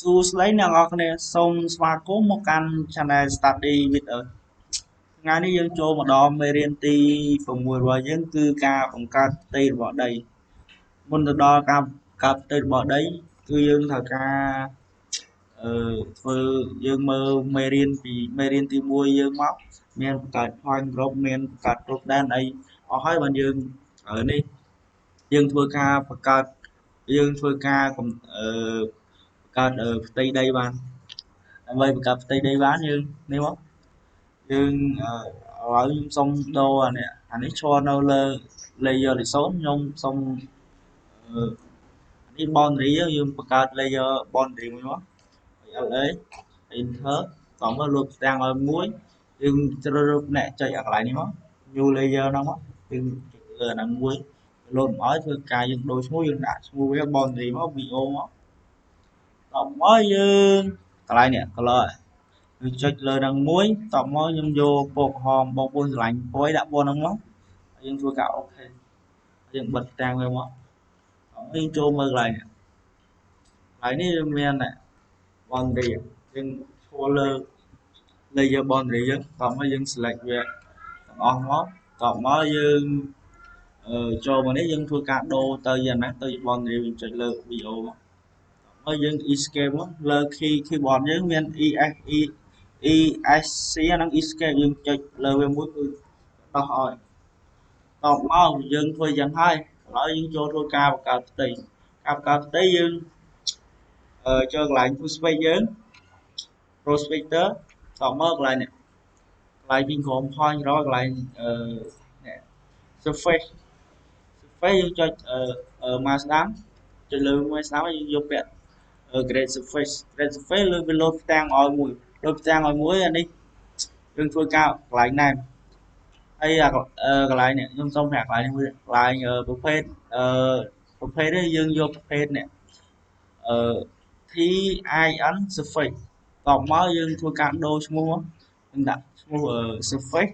សួស្តីអ្នកនរគ្នាសូមស្វាគមន៍មកកាន់ Channel Study with Us ថ្ងៃនេះយើងចូលមកដល់មេរៀនទី6របស់យើងគឺការបង្កើតផ្ទៃរបស់ដីមុនទៅដល់ការបង្កើតផ្ទៃរបស់ដីគឺយើងត្រូវការធ្វើយើងមើលមេរៀនទី1យើងមកមានបង្កើត point group មានបង្កើត group ដែនអីអស់ហើយបើយើងនេះយើងធ្វើការបង្កើតបង្កើតផ្ទៃដីបានដើម្បីបង្កើតផ្ទៃដីបានយើងនេះមកយើងឥឡូវខ្ញុំសុំដូរអានេះឈរនៅលើ layer ទី0ខ្ញុំសុំនេះ boundary យើងបង្កើត layer boundary មួយមក LA enter តោះមកលោកផ្ទាំងឲ្យមួយយើងជ្រើសរើសអ្នកចុចអាកន្លែងនេះមក new layer ហ្នឹងមកយើងចុចលើអាហ្នឹងមួយលោតមកឲ្យធ្វើការយើងដូរឈ្មោះយើងដាក់ឈ្មោះវា boundary មក VO មកតោះមកយើងកន្លែងនេះ color យើងចុចលើនឹងមួយតបមកខ្ញុំយកពណ៌ក្រហមបងប្អូនឆ្លាញ់ពណ៌ដាក់ពណ៌ហ្នឹងមកយើងធ្វើការអូខេយើងបិទតាំងវាមកយើងចូលមើលកន្លែងនេះមាន boundary យើងឈរលើ layer boundary យើងតបមកយើង select វាទាំងអស់មកតបមកយើងចូលមកនេះយើងធ្វើការដូរទៅយ៉ាងណាទៅ boundary យើងចុចលើ VO មកហើយយើង escape មកលើ keyboard យើងមាន ESC អាហ្នឹង escape យើងចុចលើវាមួយគឺដោះឲ្យតបមកយើងធ្វើយ៉ាងហើយឥឡូវយើងចូលធ្វើការបង្កើតផ្ទៃយើងចូលកន្លែង prospect យើង prospector តបមកកន្លែងនេះកន្លែងពីក្រុម point រកកន្លែងsurface យើងចុចមកស្ដាំចុចលើមួយស្ដាំយើងយកពាក់ grade surface លើវាលោតផ្ទាំងឲ្យមួយអានេះយើងធ្វើការកន្លែងណែមហើយកន្លែងនេះខ្ញុំសូមប្រាប់កន្លែងនេះមួយកន្លែងប្រភេទនេះយើងយកប្រភេទនេះTIN surface តបមកយើងធ្វើការដូរឈ្មោះយើងដាក់ឈ្មោះsurface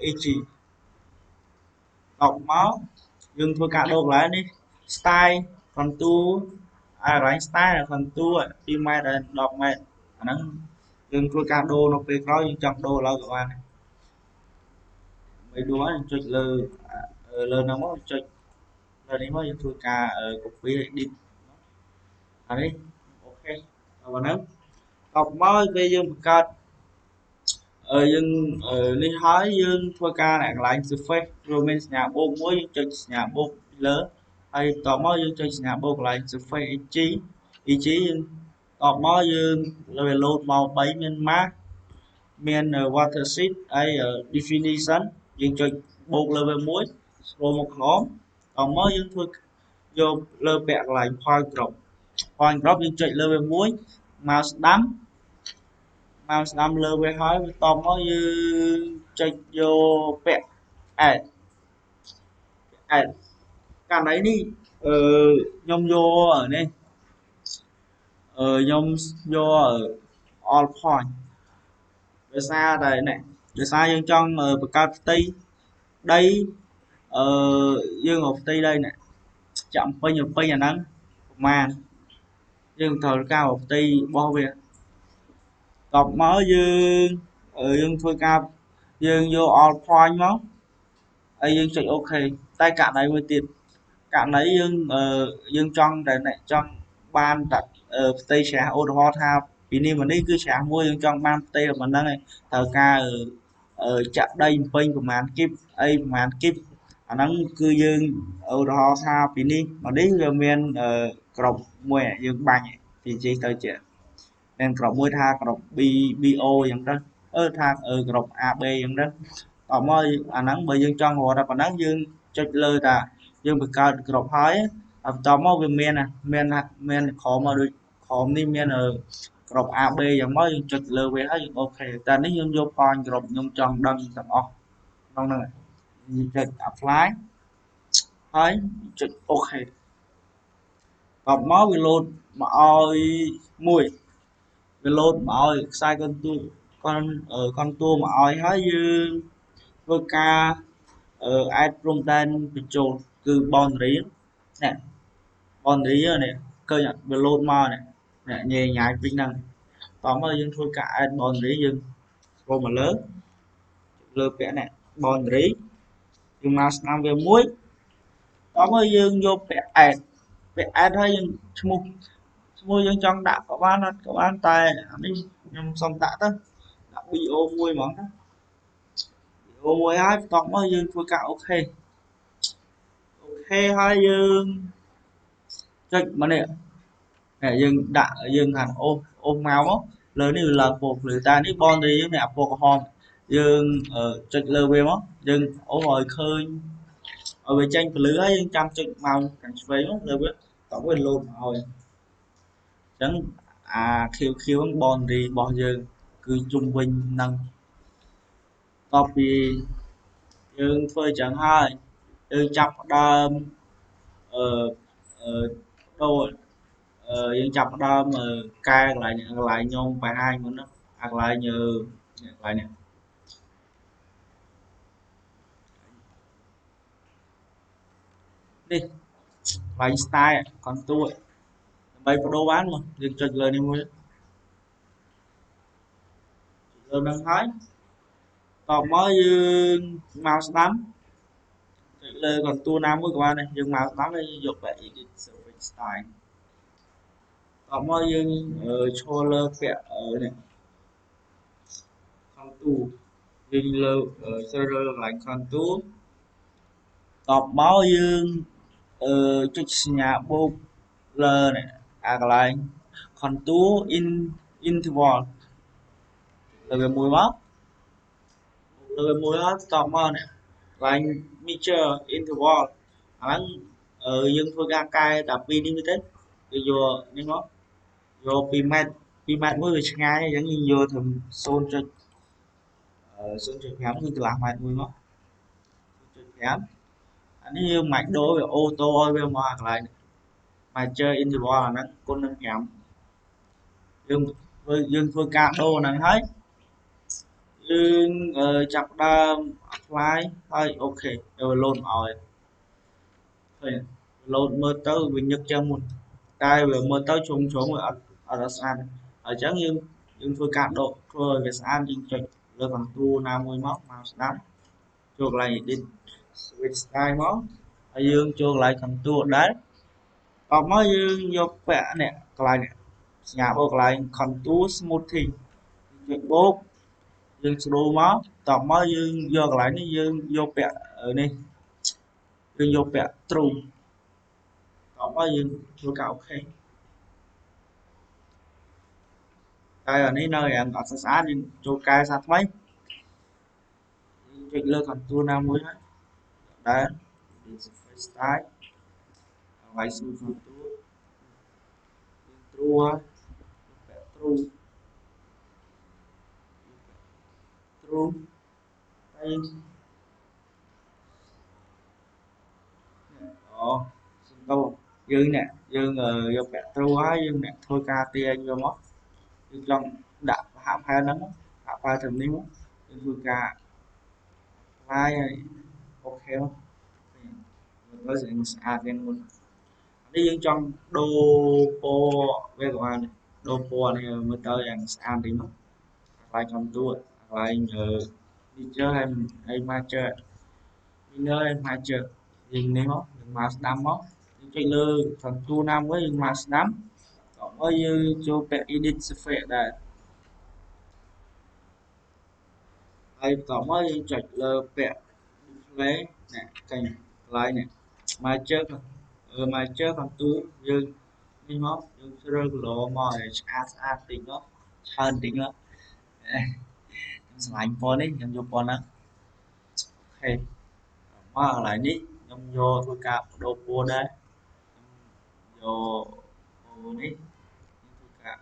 EG តបមកយើងធ្វើការដូរកន្លែងនេះ style contour កន្លែង style contour 2 ម៉ែត្រដល់ 10 ម៉ែត្រអាហ្នឹងយើងធ្វើការដូរនៅពេលក្រោយយើងចង់ដូរឥឡូវក៏បានដែរដូរហើយចុចលើហ្នឹងមកចុចលើនេះមកយើងធ្វើការ copy edit អានេះអូខេដល់ហ្នឹងតបមកពេលយើងបង្កើតយើងនេះហើយយើងធ្វើការកន្លែង surface រួមមានសញ្ញាបូកមួយយើងចុចសញ្ញាបូកលើហើយតបមកយើងចុចសញ្ញាបូកកន្លែង surface EG យើងតបមកយើងលើ load មក3មាន mask មាន watershed ហើយ definition យើងចុចបូកលើវាមួយ scroll មកក្រោមតបមកយើងធ្វើយកលើពាក់កន្លែង point group យើងចុចលើវាមួយមកស្ដាំលើវាហើយតបមកយើងចុចយកពាក់ add ករណីនេះខ្ញុំយកនេះខ្ញុំយក all point ដោយសារយើងចង់បង្កើតផ្ទៃដីយើងเอาផ្ទៃដីនេះចាក់ពេញអាហ្នឹងប្រមាណយើងត្រូវការផ្ទៃរបស់វាតបមកយើងធ្វើការយើងយក all point មកហើយយើងចុចអូខេតែករណីមួយទៀតករណីយើងចង់បានតែផ្ទៃច្រាសឧទាហរណ៍ថាពីនេះមកនេះគឺច្រាសមួយយើងចង់បានផ្ទៃប៉ុណ្ណឹងឯងត្រូវការចាក់ដីពេញប្រហែលគីបអីប្រហែលគីបអាហ្នឹងគឺយើងឧទាហរណ៍ថាពីនេះមកនេះវាមានក្របមួយយើងបាញ់ពីជិះទៅជាមានក្របមួយថាក្រប BO អញ្ចឹងទៅថាក្រប AB អញ្ចឹងទៅតមកអាហ្នឹងបើយើងចង់រកតែប៉ុណ្ណឹងយើងចុចលើថាយើងបង្កើតក្របហើយបន្ទាប់មកវាមានក្រោមមកដូចក្រោមនេះមានក្រប AB អញ្ចឹងមកយើងចុចលើវាហើយអូខេតែនេះយើងយក point ក្របខ្ញុំចង់ដឹងទាំងអស់ក្នុងហ្នឹងយើងចុច apply ហើយចុចអូខេតបមកវាលោតមកឲ្យមួយវាលោតមកឲ្យខ្សែកន្ទួមកឲ្យហើយយើងធ្វើការadd ព្រំដែនបញ្ចូលគឺ boundary នេះ boundary នេះ cơ nhận về lôn mò này nè nhẹ nhàng bình năng tóm ơi dương thôi cả ad bon lý dương rồi mà lớn lơ vẽ này bon lý dương mouse năm về muối tóm ơi dương vô vẽ ad thôi dương mua dương trong đã có bán tay đi nhưng xong đã đó đã bị ô mùi món đó ô mùi hai tóm ơi dương thôi cả ok ok hai dương check mà nè nè dương đã dương thành ôm máu á lớn như là một người ta đi bon đi với nè một hòn dương ở check lơ về á dương ôm rồi khơi ở bên tranh lưới ấy dương trăm check màu cảnh váy á lơ biết tổng quyền luôn rồi chẳng khiêu khiêu bon đi bon dương cứ trung bình năng copy dương phơi chẳng hai dương chập đơm ờ ờ đâu dân chọc đó mà ca lại nhôm bài hai của nó hoặc lại như lại nè đi bài style còn tôi bài đồ bán mà dân chụp lời đi mua lời đang thấy còn mới dương màu đắm lời còn tua nam với các bạn này dương màu đắm đây dục vậy style còn mới dương cho lơ vẽ ở này con tu dương lơ server lại con tu còn máu dương chút nhà bố lơ này cái lại còn tú interval là về mùi máu là về mùi máu tò mò này là measure interval hắn ở dân phương ga cai tập pin limited thì vô nhưng nó vô pimat mới được ngay giống như vô thường xôn cho khám như làm mạch mùi máu cho khám anh như mạch đối về ô tô về mà lại mà chơi interval là nó con nâng nhầm dương phương ca đô này thấy dương chặt đa apply thôi ok rồi load rồi thôi load mơ tới mình nhật cho một cái vừa mơ tới chung xuống ở ở đó san ở chẳng dương phương ca độ rồi về san dương chạy rồi bằng tu 50 móc màu đám chuột lại đi switch style móc ở dương chuột lại thành tu đấy còn mới dương vô vẽ nè lại nè nhà bộ lại còn tu smoothing chuyện bố dương sưu máu tập máu dương vô lại nó dương vô bẹ ở đây dương vô bẹ tru tập máu dương vô cả ok đây ở đây nơi em ở xã đi cho cai sát mấy chuyện lơ còn tu nam mới đấy style lại sư còn tu tru tru tru đây đó đâu dương nè dương vô bẹ tru á dương nè thôi ca tia vô mất dương trong đã hạ phai nắng hạ phai thường níu dương ca lai ok không có sự đen luôn đi dân trong đô po về của anh đô po này mới tới ăn ăn thì nó lại trong tour lại nhờ đi chơi hay mà chơi đi nơi mà chơi nhìn này móc mà đam móc chơi lơ phần tu nam với mà đám còn ơi cho bé edit sẽ phải đây hay còn ơi chạy lơ bé lấy nè cành lại nè mà chơi mà chơi phần tu dương đi móc dương sẽ rơi lộ mỏi as tính đó hơn tính đó slime phone ấy nhầm vô phone á ok mà lại ní nhầm vô tôi cạp đồ phone đấy vô phone ní tôi cạp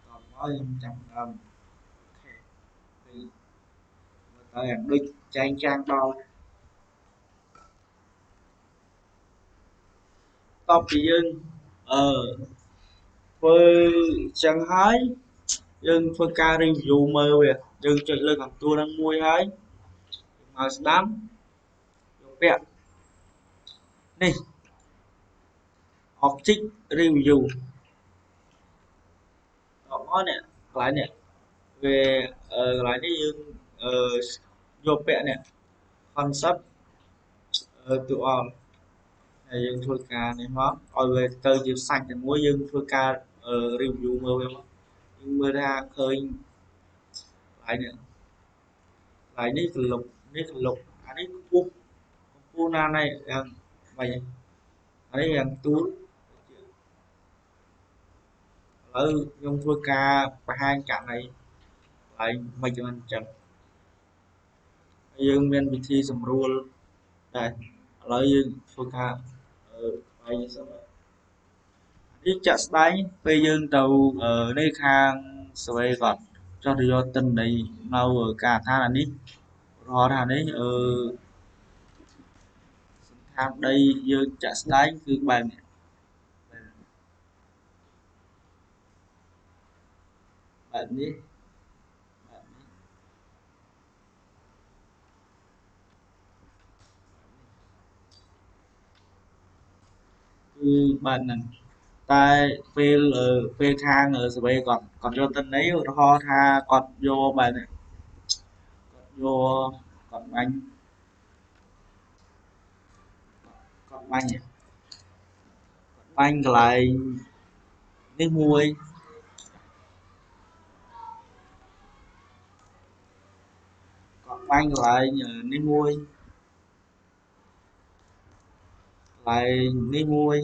còn có nhầm trăm đồng ok thì tới hàng đích trang trang đo top thì dương với chẳng hái dương phân ca review mơ về dương chạy lên làm tôi đang mua hái mà đám vô bẹt này object review តោះមកនេះកន្លែងនេះវាកន្លែងនេះយើងយកពាក្យនេះ concept to all ហើយយើងធ្វើការនេះមកឲ្យវាទៅជាសាច់តែមួយយើងធ្វើការ review មើលវាមកយើងមើលថាឃើញកន្លែងនេះក្លុបនេះក្លុបអានេះខ្ពស់ណាស់នេះយ៉ាងម៉េចអានេះយ៉ាងទូលឥឡូវខ្ញុំធ្វើការបង្ហាញករណីកន្លែងមិនចឹងយើងមានវិធីសម្រួលដែរឥឡូវយើងធ្វើការបាយសិននេះចាក់ស្ដែងពេលយើងទៅនេះខាងស្វេគាត់ចោះទៅយកទិន្នន័យនៅការដ្ឋានអានេះរហូតថានេះសន្តានដីយើងចាក់ស្ដែងគឺបែបនេះបែបនេះគឺបែបហ្នឹងតែពេលខាងស្វេគាត់យកទិន្នន័យឧទាហរណ៍ថាគាត់យកបែបនេះគាត់បាញ់កន្លែងនេះមួយគាត់បាញ់កន្លែងនេះមួយកន្លែងនេះមួយ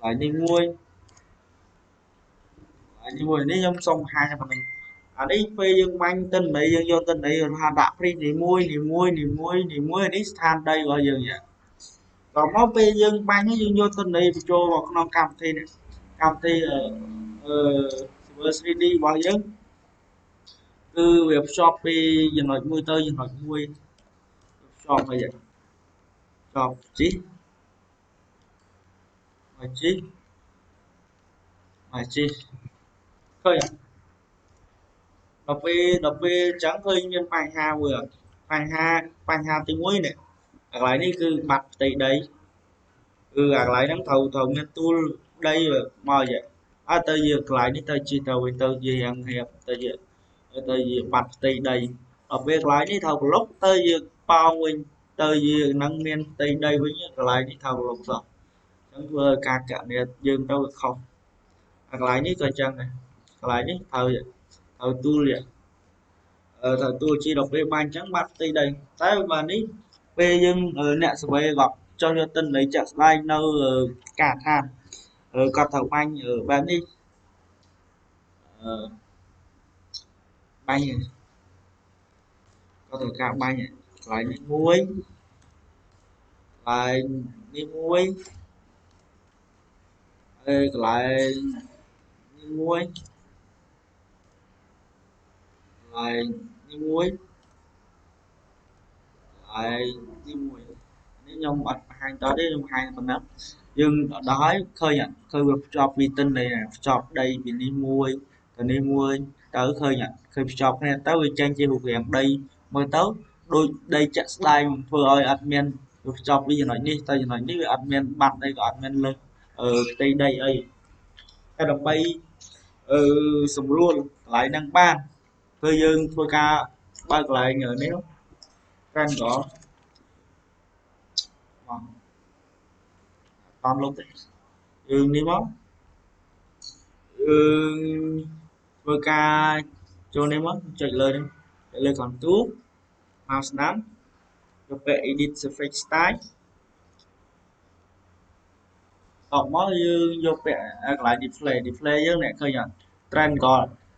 កន្លែងនេះមួយនេះខ្ញុំសុំបង្ហាញតែប៉ុណ្្នឹងអានេះពេលយើងបាញ់ទិន្នន័យយើងយកទិន្នន័យថាដាក់ព្រីនីមួយនេះស្ថានដីរបស់យើងចឹងដល់មកពេលយើងបាញ់យើងយកទិន្នន័យបញ្ចូលvàoក្នុងកម្មវិធីនេះកម្មវិធីServer 3D របស់យើងគឺវាភ្ជាប់ពីចំណុចមួយទៅចំណុចមួយភ្ជាប់អីចឹងភ្ជាប់ជីឃើញដល់ពេលអញ្ចឹងឃើញមានបញ្ហាមួយបញ្ហាទី1នេះកន្លែងនេះគឺបាត់ផ្ទៃដីគឺអាកន្លែងហ្នឹងត្រូវមានទូលដីមកចឹងអត់ទៅជាកន្លែងនេះទៅជាយ៉ាងហៀបទៅជាបាត់ផ្ទៃដីដល់ពេលកន្លែងនេះត្រូវប្រឡប់ទៅជាប៉ោងវិញទៅជានឹងមានផ្ទៃដីវិញកន្លែងនេះត្រូវប្រឡប់សោះអញ្ចឹងធ្វើការកណនាយើងទៅខុសអាកន្លែងនេះក៏អញ្ចឹងដែរកន្លែងនេះត្រូវទូលត្រូវទូលជីដល់ពេលបាញ់អញ្ចឹងបាត់ផ្ទៃដីតែបើនេះពេលយើងអ្នកsurveyគាត់ចុះយកទិន្នន័យចាក់ស្ដែងនៅការដ្ឋានគាត់ត្រូវបាញ់បែបនេះបាញ់គាត់ត្រូវការបាញ់កន្លែងនេះមួយកន្លែងនេះមួយកន្លែងនេះមួយកន្លែងនេះមួយកន្លែងនេះមួយនេះខ្ញុំអត់បង្ហាញតទេខ្ញុំបង្ហាញប៉ុណ្ណឹងយើងដល់ហើយឃើញវាភ្ជាប់ពីទិន្នន័យភ្ជាប់ដីពីនេះមួយទៅនេះមួយទៅឃើញភ្ជាប់គ្នាទៅវាចេញជារូបរាងដីមើលទៅដូចដីចាក់ស្ដែងធ្វើឲ្យអត់មានវាភ្ជាប់ពីចំណុចនេះទៅចំណុចនេះវាអត់មានបាត់អីក៏អត់មានលើសផ្ទៃដីអីតែដើម្បីសម្រួលកន្លែងហ្នឹងបានគឺយើងធ្វើការបើកកន្លែងនេះ Triangle មកអត់លុបទេយើងនេះមកយើងធ្វើការចូលនេះមកចុចលើនេះលើ contour mouse ស្ដាំយកពាក្យ edit surface style តបមកយើងយកពាក្យកន្លែង display យើងអ្នកឃើញអត់ triangle ក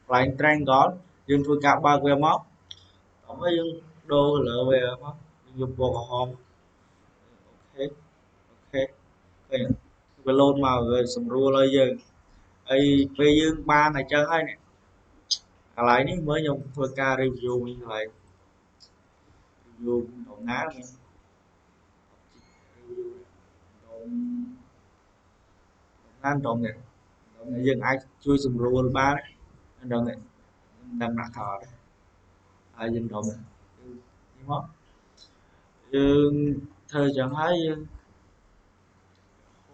ន្លែង triangle យើងធ្វើការបើកវាមកតបមកយើងដូរ color វាមកយើងយកពណ៌ក្រហមអូខេឃើញវាលោតមកវាសម្រួលឲ្យយើងហើយពេលយើងបានតែចឹងហើយនេះកន្លែងនេះមើលខ្ញុំធ្វើការ review វិញកន្លែង review ដំណើរមាន review ដុំ Anh đồng này dừng ai chui sầm rùa ba đấy anh đồng này đang đặt thờ đấy ai dừng đồng này nhưng mà dừng thời chẳng thấy dừng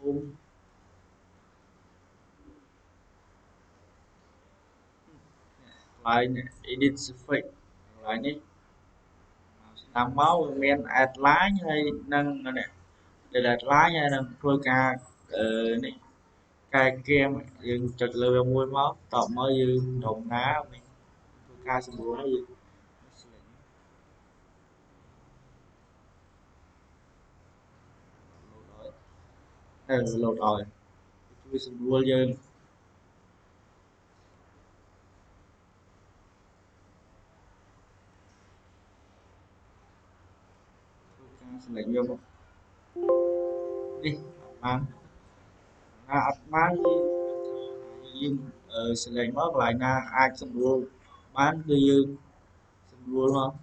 hôm lại này edit fake lại này làm máu men add lá hay nâng này để là lá nha nâng thôi ca này cài kem dừng chật lừa môi máu tập mới dừng đồng ná mình thôi ca sầm rùa nó dừng lột rồi chui sầm rùa dừng thôi ca sầm lạnh vô đi ăn ăn bán dương sự lệnh mất lại na ai xong luôn bán tư dương xong luôn không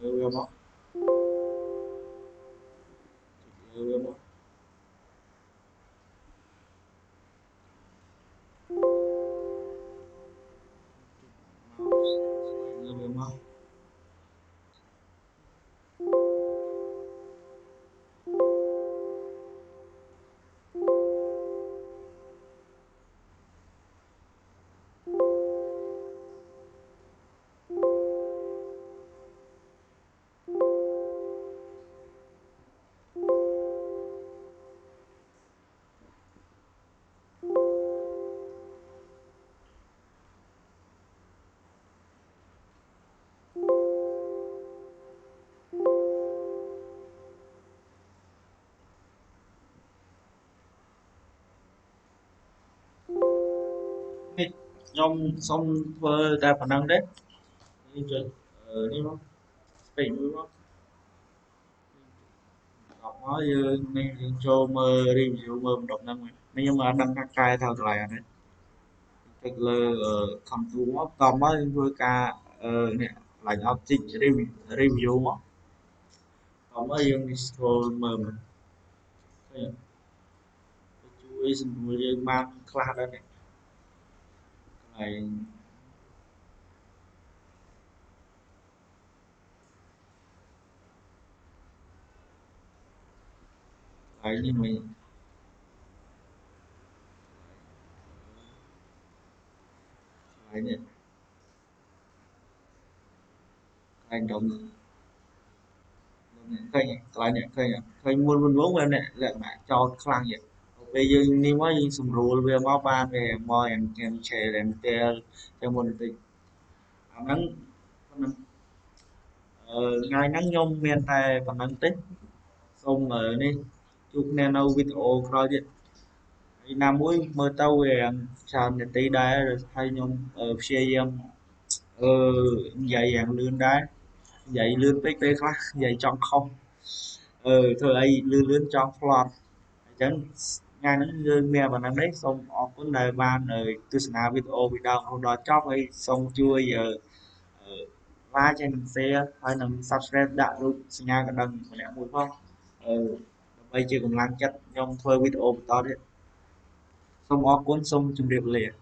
không không không đi nhom xong vơ ta phần năng đấy đi chơi đi không tỉnh đúng không đọc nói như nên cho mơ review mơ đọc năng nhưng mà đăng các cái theo lại đấy tức là không tu còn mới vừa cả nè là object review còn mới dương scroll mơ mình chui xong rồi mang class đó này này lại như mình lại nè hành động khơi nè khơi muôn muôn vốn bên nè lại bạn cho khăn vậy bây giờ ni mới sum rùa về máu ban về mồi em chè em tè theo môn tình nắng ngày nắng nhung miền Tây còn nắng tích xong ở đi chụp nè nâu video coi đi nam muối mơ tàu về sàn để tí đá rồi hay nhung ở xe em ờ dạy dạng lươn đá dạy lươn tích tế khác dạy trong không thôi ấy lươn lươn trong flop chẳng ngay nó lươn mẹ và nắng đấy xong ở vấn đề ban rồi tôi sẽ làm video video hôm đó chóc ấy xong chưa giờ like cho mình share hay là mình subscribe đã luôn xin nha cả đừng mà lẽ mùi không bây giờ cũng làm chất trong thuê video to đấy xong ở cuốn xong chụp điệp liền